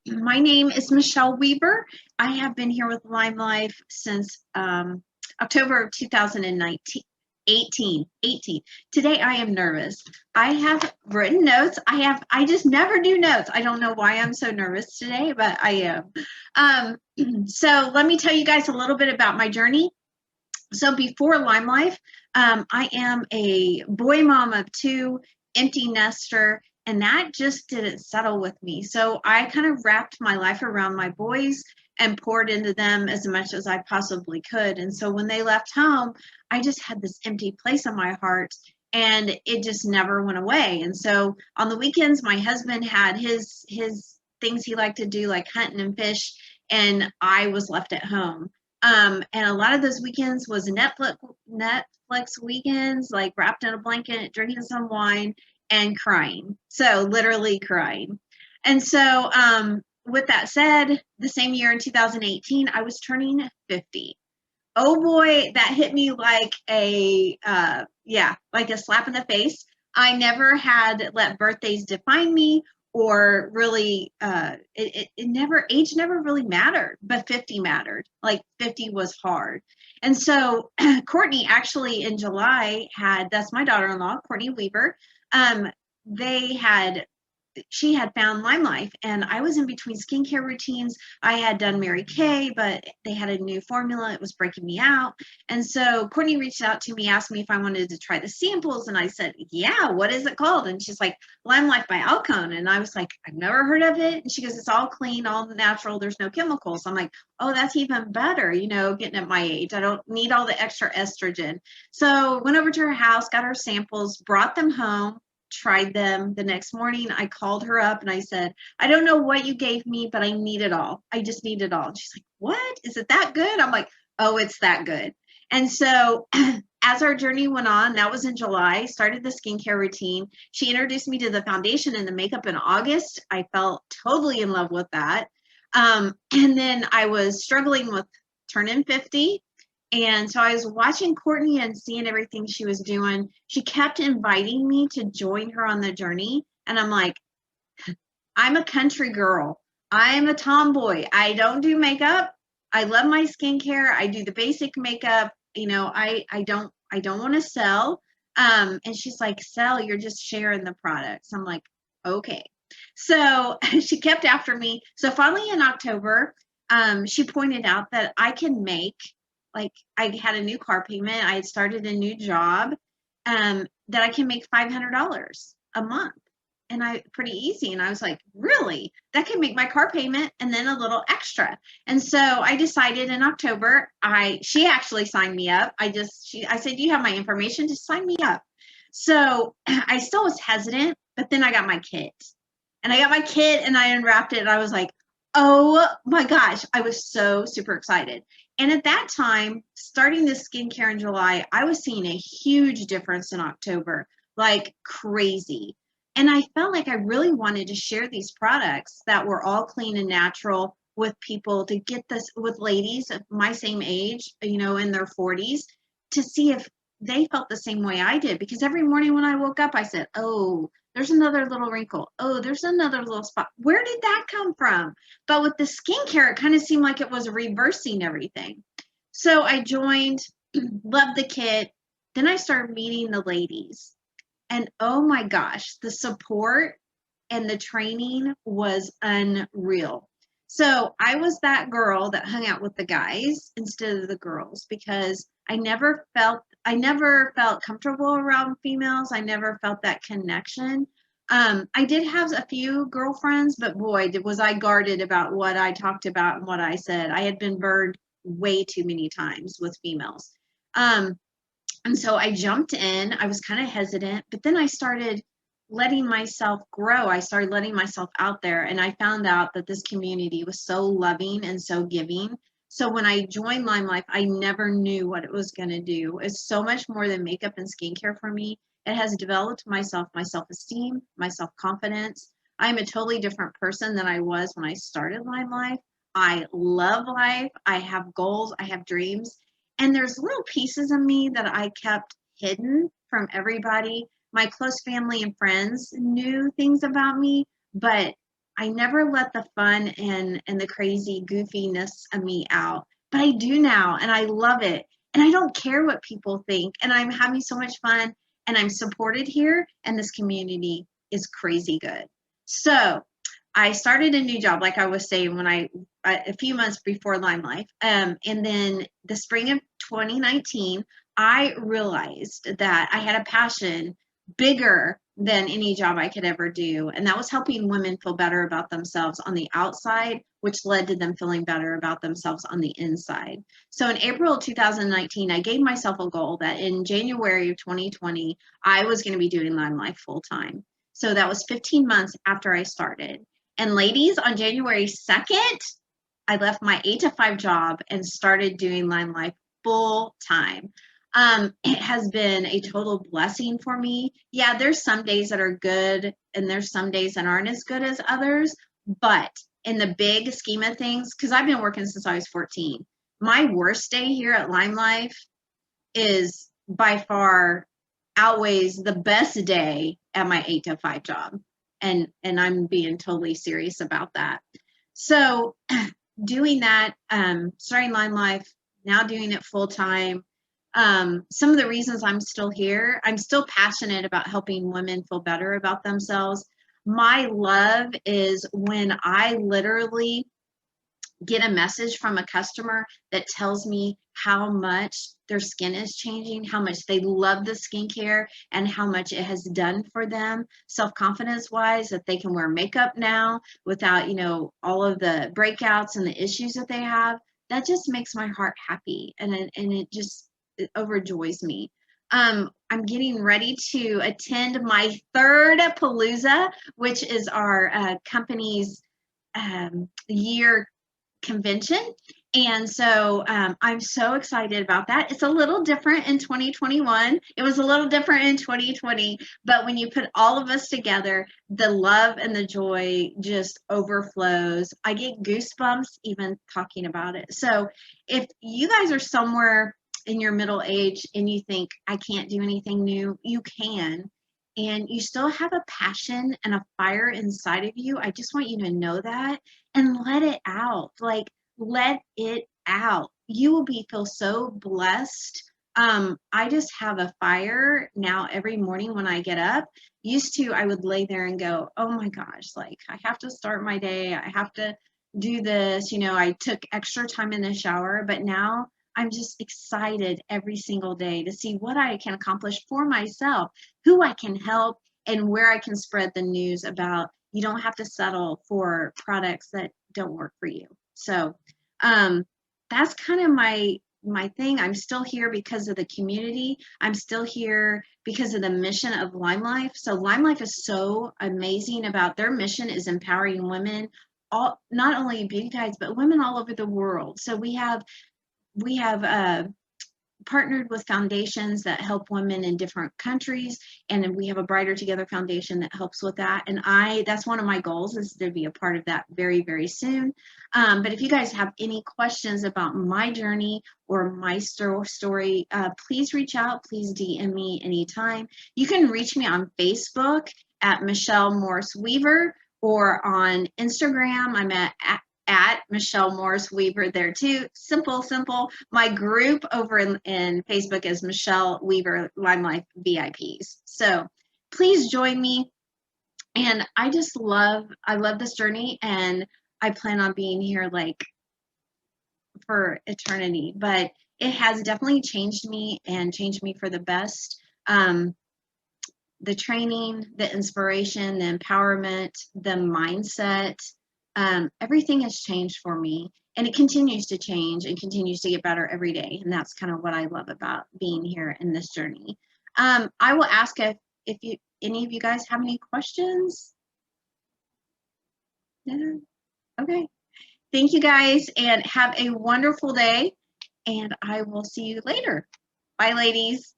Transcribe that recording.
My name is Michelle Weber. I have been here with LimeLife since October of 2019. 18. Today I am nervous. I have written notes. I just never do notes. I don't know why I'm so nervous today, but I am. So let me tell you guys a little bit about my journey. So before LimeLife, I am a boy mom of two, empty nester, and that just didn't settle with me. So I kind of wrapped my life around my boys and poured into them as much as I possibly could. And so when they left home, I just had this empty place in my heart and it just never went away. And so on the weekends, my husband had his things he liked to do, like hunting and fish, and I was left at home. And a lot of those weekends was Netflix weekends, like wrapped in a blanket, drinking some wine, and crying. So literally crying. And so, with that said, the same year in 2018, I was turning 50. Oh boy, that hit me like like a slap in the face. I never had let birthdays define me or really it never age never really mattered, but 50 mattered. Like 50 was hard. And so Courtney actually in July had, that's my daughter-in-law, Courtney Weaver. Um they had she had found LimeLife, and I was in between skincare routines. I had done Mary Kay, but they had a new formula. It was breaking me out. And so Courtney reached out to me, asked me if I wanted to try the samples. And I said, yeah, what is it called? And she's like, LimeLife by Alcone. And I was like, I've never heard of it. And she goes, it's all clean, all natural. There's no chemicals. I'm like, oh, that's even better, getting at my age. I don't need all the extra estrogen. So went over to her house, got her samples, brought them home, tried them. The next morning, I called her up and I said, I don't know what you gave me, but I need it all. I just need it all. And she's like, what? Is it that good? I'm like, oh, it's that good. And so as our journey went on, that was in July, started the skincare routine. She introduced me to the foundation and the makeup in August. I felt totally in love with that. And then I was struggling with turning 50. And so I was watching Courtney and seeing everything she was doing. She kept inviting me to join her on the journey. And I'm like, I'm a country girl. I'm a tomboy. I don't do makeup. I love my skincare. I do the basic makeup. I don't want to sell. And she's like, sell, you're just sharing the products. I'm like, okay. So she kept after me. So finally in October, she pointed out that I can make, like, I had a new car payment. I had started a new job, that I can make $500 a month. And pretty easy. And I was like, really? That can make my car payment and then a little extra. And so I decided in October, she actually signed me up. I said, do you have my information? Just sign me up. So I still was hesitant, but then I got my kit. And I got my kit and I unwrapped it and I was like, oh my gosh, I was so super excited. And at that time, starting this skincare in July, I was seeing a huge difference in October, like crazy. And I felt like I really wanted to share these products that were all clean and natural with people, to get this with ladies of my same age, in their 40s, to see if they felt the same way I did. Because every morning when I woke up, I said, oh, there's another little wrinkle. Oh, there's another little spot. Where did that come from? But with the skincare, it kind of seemed like it was reversing everything. So I joined, loved the kit. Then I started meeting the ladies. And oh my gosh, the support and the training was unreal. So I was that girl that hung out with the guys instead of the girls, because I never felt comfortable around females. I never felt that connection. I did have a few girlfriends, but boy, was I guarded about what I talked about and what I said. I had been burned way too many times with females. And so I jumped in. I was kind of hesitant, but then I started letting myself grow. I started letting myself out there, and I found out that this community was so loving and so giving. So when I joined LimeLife, I never knew what it was going to do. It's so much more than makeup and skincare for me. It has developed my self-esteem, my self-confidence. I'm a totally different person than I was when I started LimeLife. I love life. I have goals. I have dreams. And there's little pieces of me that I kept hidden from everybody. My close family and friends knew things about me, but I never let the fun and the crazy goofiness of me out, but I do now, and I love it. And I don't care what people think, and I'm having so much fun, and I'm supported here, and this community is crazy good. So I started a new job, like I was saying, when a few months before LimeLife, and then the spring of 2019, I realized that I had a passion bigger than any job I could ever do, and that was helping women feel better about themselves on the outside, which led to them feeling better about themselves on the inside. So in April of 2019, I gave myself a goal that in January of 2020, I was going to be doing LimeLife full time. So that was 15 months after I started. And ladies, on January 2nd, I left my 8 to 5 job and started doing LimeLife full time. It has been a total blessing for me. Yeah, there's some days that are good and there's some days that aren't as good as others, but in the big scheme of things, because I've been working since I was 14, my worst day here at LimeLife is by far outweighs the best day at my 8 to 5 job. And I'm being totally serious about that. So doing that, starting LimeLife, now doing it full time. Some of the reasons I'm still here, I'm still passionate about helping women feel better about themselves. My love is when I literally get a message from a customer that tells me how much their skin is changing, how much they love the skincare, and how much it has done for them self-confidence wise, that they can wear makeup now without, all of the breakouts and the issues that they have. That just makes my heart happy, and it overjoys me. I'm getting ready to attend my third Palooza, which is our company's year convention. And so I'm so excited about that. It's a little different in 2021. It was a little different in 2020, but when you put all of us together, the love and the joy just overflows. I get goosebumps even talking about it. So if you guys are somewhere in your middle age and you think, I can't do anything new, you can. And you still have a passion and a fire inside of you. I just want you to know that and let it out. Like, let it out. You will feel so blessed. I just have a fire now every morning when I get up. Used to, I would lay there and go, oh my gosh, like I have to start my day. I have to do this. I took extra time in the shower, but now I'm just excited every single day to see what I can accomplish for myself, who I can help, and where I can spread the news about you don't have to settle for products that don't work for you. So that's kind of my thing. I'm still here because of the community. I'm still here because of the mission of LimeLife. So LimeLife is so amazing about their mission is empowering women, all not only beauty guides, but women all over the world. So we have partnered with foundations that help women in different countries, and then we have a Brighter Together Foundation that helps with that. And that's one of my goals, is to be a part of that very, very soon. But if you guys have any questions about my journey or my story, please reach out. Please DM me anytime. You can reach me on Facebook at Michelle Morris Weaver, or on Instagram, I'm at Michelle Morris Weaver there too. Simple. My group over in Facebook is Michelle Weaver LimeLife VIPs. So please join me. And I love this journey, and I plan on being here like for eternity. But it has definitely changed me, and changed me for the best. The training, the inspiration, the empowerment, the mindset, everything has changed for me, and it continues to change and continues to get better every day. And that's kind of what I love about being here in this journey. I will ask if any of you guys have any questions. Yeah. Okay. Thank you guys, and have a wonderful day, and I will see you later. Bye, ladies.